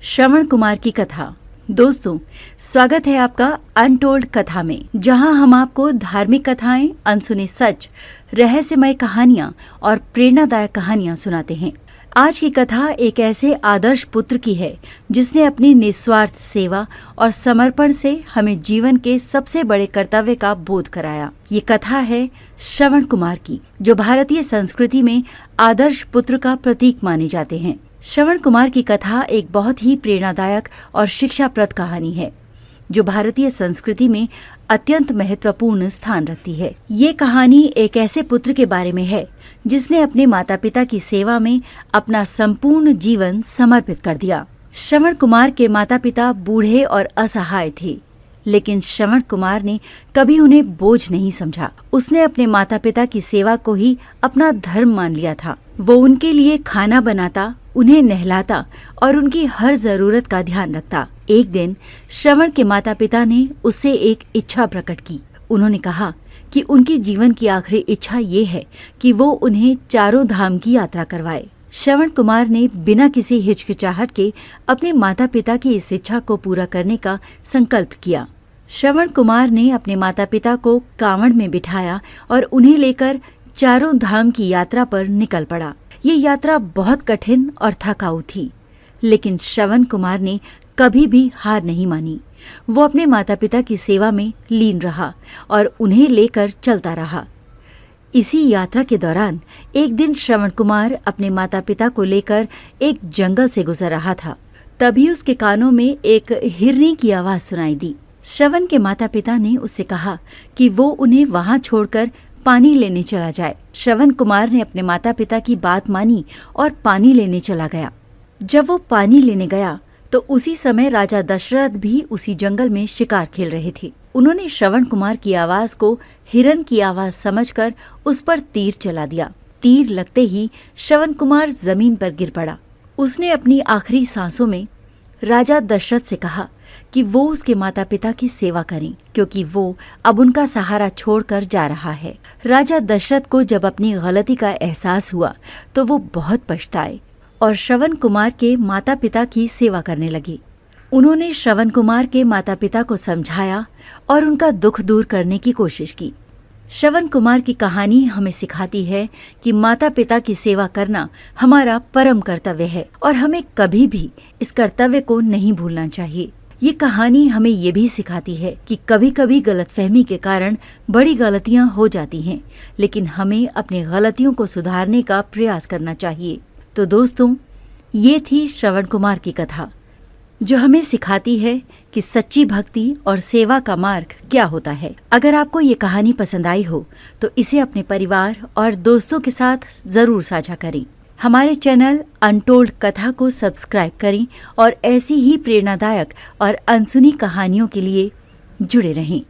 श्रवण कुमार की कथा। दोस्तों, स्वागत है आपका अनटोल्ड कथा में, जहां हम आपको धार्मिक कथाएं, अनसुने सच, रहस्यमय कहानियां और प्रेरणादायक कहानियां सुनाते हैं। आज की कथा एक ऐसे आदर्श पुत्र की है जिसने अपनी निस्वार्थ सेवा और समर्पण से हमें जीवन के सबसे बड़े कर्तव्य का बोध कराया। ये कथा है श्रवण कुमार की, जो भारतीय संस्कृति में आदर्श पुत्र का प्रतीक माने जाते हैं। श्रवण कुमार की कथा एक बहुत ही प्रेरणादायक और शिक्षाप्रद कहानी है, जो भारतीय संस्कृति में अत्यंत महत्वपूर्ण स्थान रखती है। ये कहानी एक ऐसे पुत्र के बारे में है जिसने अपने माता पिता की सेवा में अपना संपूर्ण जीवन समर्पित कर दिया। श्रवण कुमार के माता पिता बूढ़े और असहाय थे, लेकिन श्रवण कुमार ने कभी उन्हें बोझ नहीं समझा। उसने अपने माता पिता की सेवा को ही अपना धर्म मान लिया था। वो उनके लिए खाना बनाता, उन्हें नहलाता और उनकी हर जरूरत का ध्यान रखता। एक दिन श्रवण के माता पिता ने उससे एक इच्छा प्रकट की। उन्होंने कहा कि उनकी जीवन की आखिरी इच्छा ये है कि वो उन्हें चारों धाम की यात्रा करवाए। श्रवण कुमार ने बिना किसी हिचकिचाहट के अपने माता पिता की इस इच्छा को पूरा करने का संकल्प किया। श्रवण कुमार ने अपने माता पिता को कांवड़ में बिठाया और उन्हें लेकर चारों धाम की यात्रा पर निकल पड़ा। ये यात्रा बहुत कठिन और थकाऊ थी, लेकिन श्रवण कुमार ने कभी भी हार नहीं मानी। वो अपने माता पिता की सेवा में लीन रहा और उन्हें लेकर चलता रहा। इसी यात्रा के दौरान एक दिन श्रवण कुमार अपने माता पिता को लेकर एक जंगल से गुजर रहा था। तभी उसके कानों में एक हिरनी की आवाज सुनाई दी। श्रवण के माता पिता ने उससे कहा कि वो उन्हें वहां छोड़कर पानी लेने चला जाए। श्रवण कुमार ने अपने माता पिता की बात मानी और पानी लेने चला गया। जब वो पानी लेने गया तो उसी समय राजा दशरथ भी उसी जंगल में शिकार खेल रहे थे। उन्होंने श्रवण कुमार की आवाज को हिरन की आवाज समझकर उस पर तीर चला दिया। तीर लगते ही श्रवण कुमार जमीन पर गिर पड़ा। उसने अपनी आखिरी सांसों में राजा दशरथ से कहा कि वो उसके माता पिता की सेवा करें, क्योंकि वो अब उनका सहारा छोड़कर जा रहा है। राजा दशरथ को जब अपनी गलती का एहसास हुआ तो वो बहुत पछताए और श्रवण कुमार के माता पिता की सेवा करने लगे। उन्होंने श्रवण कुमार के माता पिता को समझाया और उनका दुख दूर करने की कोशिश की। श्रवण कुमार की कहानी हमें सिखाती है कि माता पिता की सेवा करना हमारा परम कर्तव्य है और हमें कभी भी इस कर्तव्य को नहीं भूलना चाहिए। ये कहानी हमें ये भी सिखाती है कि कभी कभी गलतफहमी के कारण बड़ी गलतियां हो जाती हैं, लेकिन हमें अपनी गलतियों को सुधारने का प्रयास करना चाहिए। तो दोस्तों, ये थी श्रवण कुमार की कथा, जो हमें सिखाती है कि सच्ची भक्ति और सेवा का मार्ग क्या होता है। अगर आपको ये कहानी पसंद आई हो तो इसे अपने परिवार और दोस्तों के साथ जरूर साझा करें। हमारे चैनल अनटोल्ड कथा को सब्सक्राइब करें और ऐसी ही प्रेरणादायक और अनसुनी कहानियों के लिए जुड़े रहें।